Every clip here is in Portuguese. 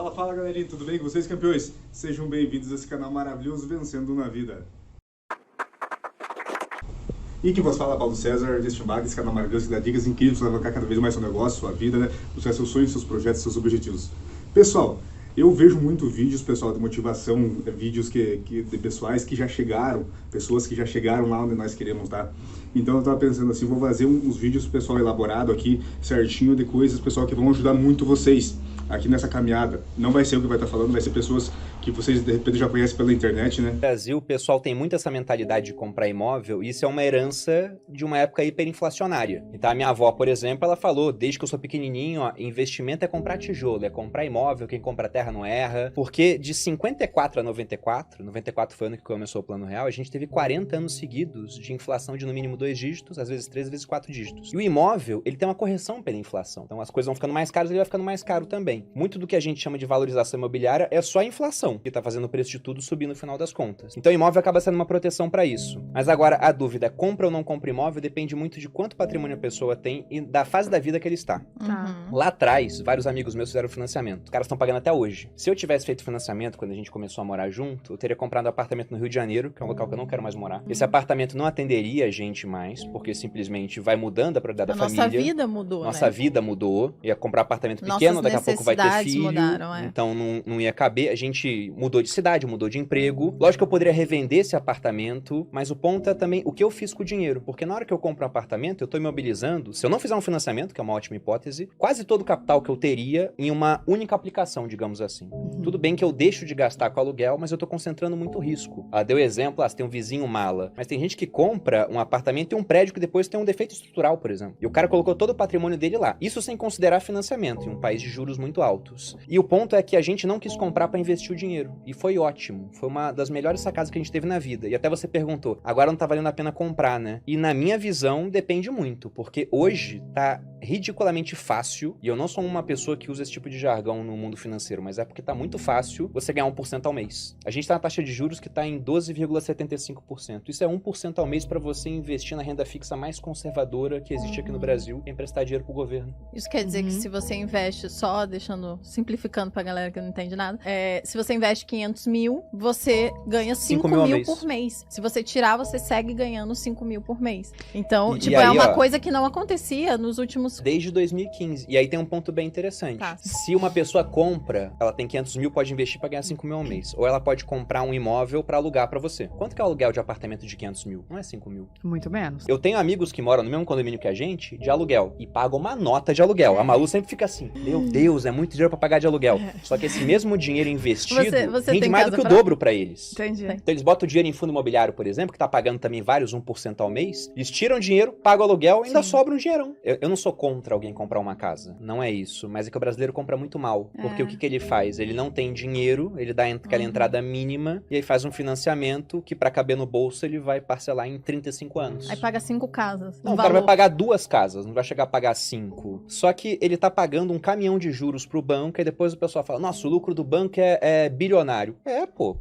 Fala, fala galerinha, tudo bem com vocês, campeões? Sejam bem-vindos a esse canal maravilhoso Vencendo na Vida. E quem vos fala é Paulo César, deste Mag, esse canal maravilhoso que dá dicas incríveis para alavancar cada vez mais seu negócio, sua vida, né? Buscar seus sonhos, seus projetos, seus objetivos. Pessoal, eu vejo muito vídeos, pessoal, de motivação, vídeos de pessoais que já chegaram, pessoas que já chegaram lá onde nós queremos estar. Então eu estava pensando assim, vou fazer uns vídeos, pessoal, elaborado aqui, certinho, de coisas, pessoal, que vão ajudar muito vocês aqui nessa caminhada. Não vai ser eu que vai estar falando, vai ser pessoas que vocês de repente já conhecem pela internet, né? No Brasil, o pessoal tem muito essa mentalidade de comprar imóvel, e isso é uma herança de uma época hiperinflacionária. Então a minha avó, por exemplo, ela falou, desde que eu sou pequenininho, ó, investimento é comprar tijolo, é comprar imóvel, quem compra terra não erra. Porque de 54 a 94 foi o ano que começou o Plano Real, a gente teve 40 anos seguidos de inflação de no mínimo 2 dígitos, às vezes 3, às vezes 4 dígitos. E o imóvel, ele tem uma correção pela inflação. Então as coisas vão ficando mais caras, ele vai ficando mais caro também. Muito do que a gente chama de valorização imobiliária é só a inflação, que tá fazendo o preço de tudo subir no final das contas. Então o imóvel acaba sendo uma proteção para isso. Mas agora a dúvida é, compra ou não compra imóvel, depende muito de quanto patrimônio a pessoa tem e da fase da vida que ele está. Lá atrás, vários amigos meus fizeram financiamento. Os caras estão pagando até hoje. Se eu tivesse feito financiamento quando a gente começou a morar junto, eu teria comprado um apartamento no Rio de Janeiro, que é um local que eu não quero mais morar. Esse apartamento não atenderia a gente mais, porque simplesmente vai mudando a prioridade da família. Nossa vida mudou, Nossa vida mudou. Ia comprar apartamento pequeno, daqui a pouco vai ter filho. Mudaram, Então não ia caber. A gente mudou de cidade, mudou de emprego. Lógico que eu poderia revender esse apartamento, mas o ponto é também o que eu fiz com o dinheiro. Porque na hora que eu compro um apartamento, eu tô imobilizando, se eu não fizer um financiamento, que é uma ótima hipótese, quase todo o capital que eu teria em uma única aplicação, digamos assim. Tudo bem que eu deixo de gastar com aluguel, mas eu tô concentrando muito risco. Deu exemplo, você tem um vizinho mala. Mas tem gente que compra um apartamento e um prédio que depois tem um defeito estrutural, por exemplo. E o cara colocou todo o patrimônio dele lá. Isso sem considerar financiamento, em um país de juros muito altos. E o ponto é que a gente não quis comprar para investir o dinheiro. E foi ótimo. Foi uma das melhores sacadas que a gente teve na vida. E até você perguntou, agora não tá valendo a pena comprar, né? E na minha visão, depende muito. Porque hoje tá ridiculamente fácil, e eu não sou uma pessoa que usa esse tipo de jargão no mundo financeiro, mas é porque tá muito fácil você ganhar 1% ao mês. A gente tá na taxa de juros que tá em 12,75%. Isso é 1% ao mês para você investir na renda fixa mais conservadora que existe aqui no Brasil, e emprestar dinheiro pro governo. Isso quer dizer que se você investe, só deixando, simplificando pra galera que não entende nada, se você investe 500 mil, você ganha 5 mil por mês. Se você tirar, você segue ganhando 5 mil por mês. Então, e é aí, uma coisa que não acontecia nos últimos... Desde 2015. E aí tem um ponto bem interessante. Tá. Se uma pessoa compra, ela tem 500 mil, pode investir pra ganhar 5 mil ao mês. Ou ela pode comprar um imóvel pra alugar pra você. Quanto que é o aluguel de apartamento de 500 mil? Não é 5 mil. Muito menos. Eu tenho amigos que moram no mesmo condomínio que a gente, de aluguel, e pagam uma nota de aluguel. A Malu sempre fica assim, meu Deus, é muito dinheiro pra pagar de aluguel. Só que esse mesmo dinheiro investido você rende tem mais do casa que o dobro pra eles. Entendi. Então eles botam o dinheiro em fundo imobiliário, por exemplo, que tá pagando também vários 1% ao mês, eles tiram dinheiro, pagam aluguel e ainda sobra um dinheirão. Eu não sou contra alguém comprar uma casa, não é isso, mas é que o brasileiro compra muito mal, porque o que ele faz? Ele não tem dinheiro, ele dá aquela entrada mínima, e aí faz um financiamento que pra caber no bolso ele vai parcelar em 35 anos. Aí paga 5 casas. Não, o cara vai pagar 2 casas, não vai chegar a pagar 5. Só que ele tá pagando um caminhão de juros pro banco, e depois o pessoal fala, nossa, o lucro do banco é bilionário.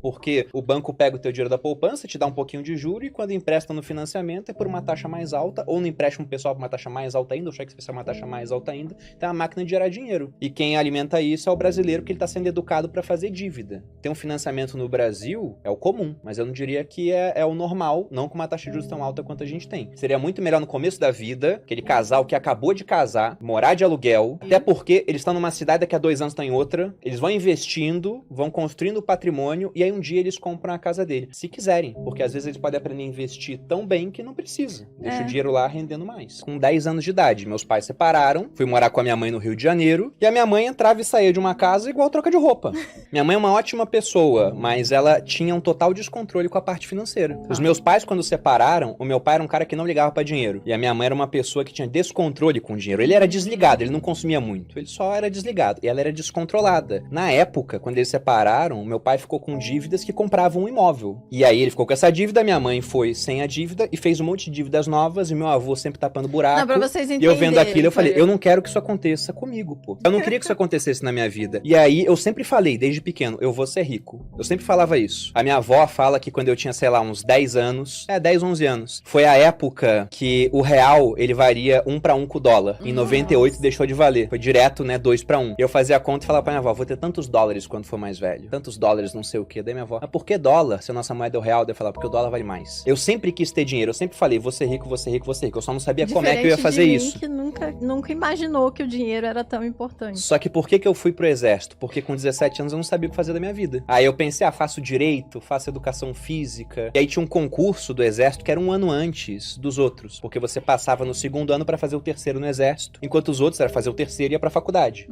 Porque o banco pega o teu dinheiro da poupança, te dá um pouquinho de juro, e quando empresta no financiamento é por uma taxa mais alta, ou no empréstimo pessoal por uma taxa mais alta ainda, ou cheque especial uma taxa mais alta ainda. Então é uma máquina de gerar dinheiro. E quem alimenta isso é o brasileiro, que ele tá sendo educado para fazer dívida. Ter um financiamento no Brasil é o comum, mas eu não diria que é o normal, não com uma taxa de juros tão alta quanto a gente tem. Seria muito melhor no começo da vida, aquele casal que acabou de casar, morar de aluguel, até porque eles estão numa cidade, daqui a 2 anos estão em outra, eles vão investindo, vão construindo o patrimônio, e aí um dia eles compram a casa dele. Se quiserem, porque às vezes eles podem aprender a investir tão bem que não precisa. Deixa o dinheiro lá rendendo mais. Com 10 anos de idade, meus pais separaram, fui morar com a minha mãe no Rio de Janeiro, e a minha mãe entrava e saía de uma casa igual troca de roupa. Minha mãe é uma ótima pessoa, mas ela tinha um total descontrole com a parte financeira. Os meus pais, quando separaram, o meu pai era um cara que não ligava pra dinheiro, e a minha mãe era uma pessoa que tinha descontrole com o dinheiro. Ele era desligado, ele não consumia muito, ele só era desligado, e ela era descontrolada. Na época, quando eles separaram, meu pai ficou com dívidas que compravam um imóvel. E aí ele ficou com essa dívida, minha mãe foi sem a dívida e fez um monte de dívidas novas, e meu avô sempre tapando buraco. Não, pra vocês E eu vendo entenderem, aquilo, eu falei, eu não quero que isso aconteça comigo, pô. Eu não queria que isso acontecesse na minha vida. E aí eu sempre falei, desde pequeno, eu vou ser rico. Eu sempre falava isso. A minha avó fala que quando eu tinha, sei lá, uns 10 anos, 10, 11 anos, foi a época que o real, ele varia 1 para 1 com o dólar. Em 98 deixou de valer. Foi direto, né, 2 para 1. 1. Eu fazia a conta e falava pra minha avó, vou ter tantos dólares quando for mais velho. Tantos dólares, não sei o quê. Daí minha avó, mas por que dólar? Se a nossa moeda é o real, daí eu falava, porque o dólar vale mais. Eu sempre quis ter dinheiro, eu sempre falei, vou ser rico, vou ser rico, vou ser rico. Eu só não sabia como é que eu ia fazer isso. Que nunca imaginou que o dinheiro era tão importante. Só que por que eu fui pro exército? Porque com 17 anos eu não sabia o que fazer da minha vida. Aí eu pensei, faço direito, faço educação física. E aí tinha um concurso do exército que era um ano antes dos outros. Porque você passava no segundo ano pra fazer o terceiro no exército, enquanto os outros era fazer o terceiro e ia pra faculdade.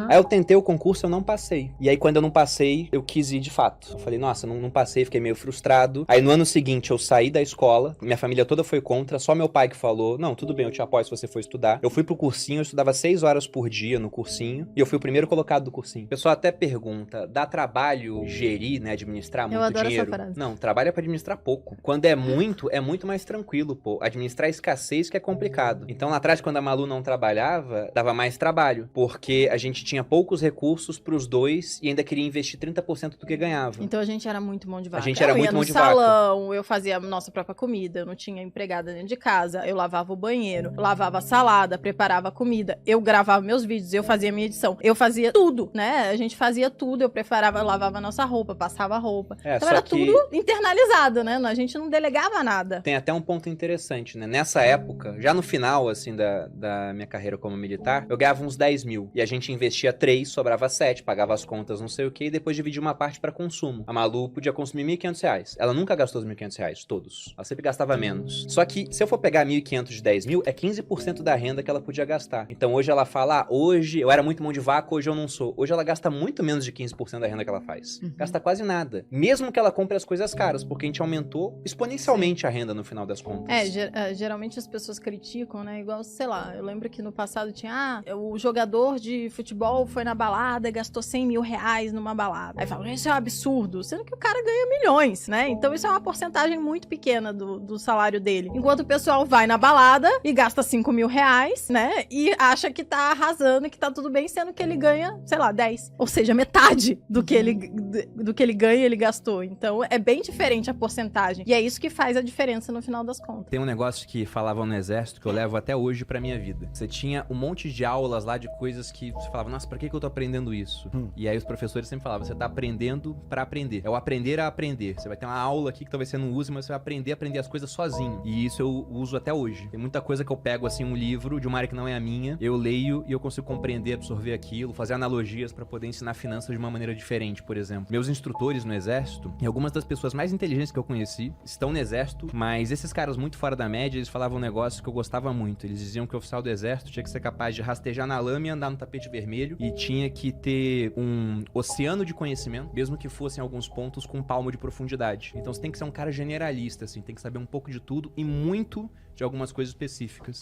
Aí eu tentei o concurso, eu não passei. E aí quando eu não passei, eu quis ir de fato. Eu falei, nossa, não passei, fiquei meio frustrado. Aí no ano seguinte eu saí da escola, minha família toda foi contra, só meu pai que falou, não, tudo bem, eu te apoio se você for estudar. Eu fui pro cursinho, eu estudava 6 horas por dia no cursinho, e eu fui o primeiro colocado do cursinho. O pessoal até pergunta, dá trabalho gerir, né, administrar muito dinheiro? Eu adoro essa frase. Não, trabalho é pra administrar pouco. Quando é muito mais tranquilo, pô. Administrar escassez que é complicado. Então lá atrás, quando a Malu não trabalhava, dava mais trabalho, porque a gente tinha poucos recursos pros dois e ainda queria investir 30% do que ganhava. Então a gente era muito mão de vaca. A gente era muito mão de vaca. Eu ia no salão, eu fazia a nossa própria comida, eu não tinha empregada dentro de casa, eu lavava o banheiro, eu lavava a salada, preparava a comida, eu gravava meus vídeos, eu fazia minha edição, eu fazia tudo, né? A gente fazia tudo, eu preparava, eu lavava a nossa roupa, passava a roupa. Então era tudo internalizado, né? A gente não delegava nada. Tem até um ponto interessante, né? Nessa época, já no final, assim, da minha carreira como militar, eu ganhava uns 10 mil. E a gente investia 3, sobrava 7, pagava as contas, não sei o quê, e depois dividia uma parte pra consumo. A Malu podia consumir R$1.500. Ela nunca gastou os R$1.500, todos. Ela sempre gastava menos. Só que, se eu for pegar 1.500 de 10 mil, é 15% da renda que ela podia gastar. Então hoje ela fala, hoje eu era muito mão de vaca, hoje eu não sou. Hoje ela gasta muito menos de 15% da renda que ela faz. Gasta quase nada. Mesmo que ela compre as coisas caras, porque a gente aumentou exponencialmente a renda no final das contas. Geralmente as pessoas criticam, né? Igual, sei lá, eu lembro que no passado tinha, o jogador de futebol foi na balada e gastou R$100 mil numa balada. Aí falam, isso é um absurdo, sendo que o cara ganha milhões, né? Então isso é uma porcentagem muito pequena do salário dele. Enquanto o pessoal vai na balada e gasta R$5 mil, né? E acha que tá arrasando e que tá tudo bem, sendo que ele ganha, sei lá, 10. Ou seja, metade do que ele ganha, ele gastou. Então é bem diferente a porcentagem. E é isso que faz a diferença no final das contas. Tem um negócio que falavam no exército que eu levo até hoje pra minha vida. Você tinha um monte de aulas lá de coisas que você falava, nossa, pra que eu tô aprendendo isso? E aí os professores sempre falavam, você tá aprendendo pra aprender. É o aprender a aprender. Você vai ter uma aula aqui que talvez você não use, mas você vai aprender as coisas sozinho. E isso eu uso até hoje. Tem muita coisa que eu pego, assim, um livro de uma área que não é a minha, eu leio e eu consigo compreender, absorver aquilo, fazer analogias pra poder ensinar finanças de uma maneira diferente, por exemplo. Meus instrutores no exército, e algumas das pessoas mais inteligentes que eu conheci, estão no exército, mas esses caras muito fora da média, eles falavam um negócio que eu gostava muito. Eles diziam que o oficial do exército tinha que ser capaz de rastejar na lama e andar no tapete vermelho, e tinha que ter um oceano de conhecimento, mesmo que fossem alguns pontos com um palmo de profundidade. Então você tem que ser um cara generalista, assim, tem que saber um pouco de tudo e muito de algumas coisas específicas.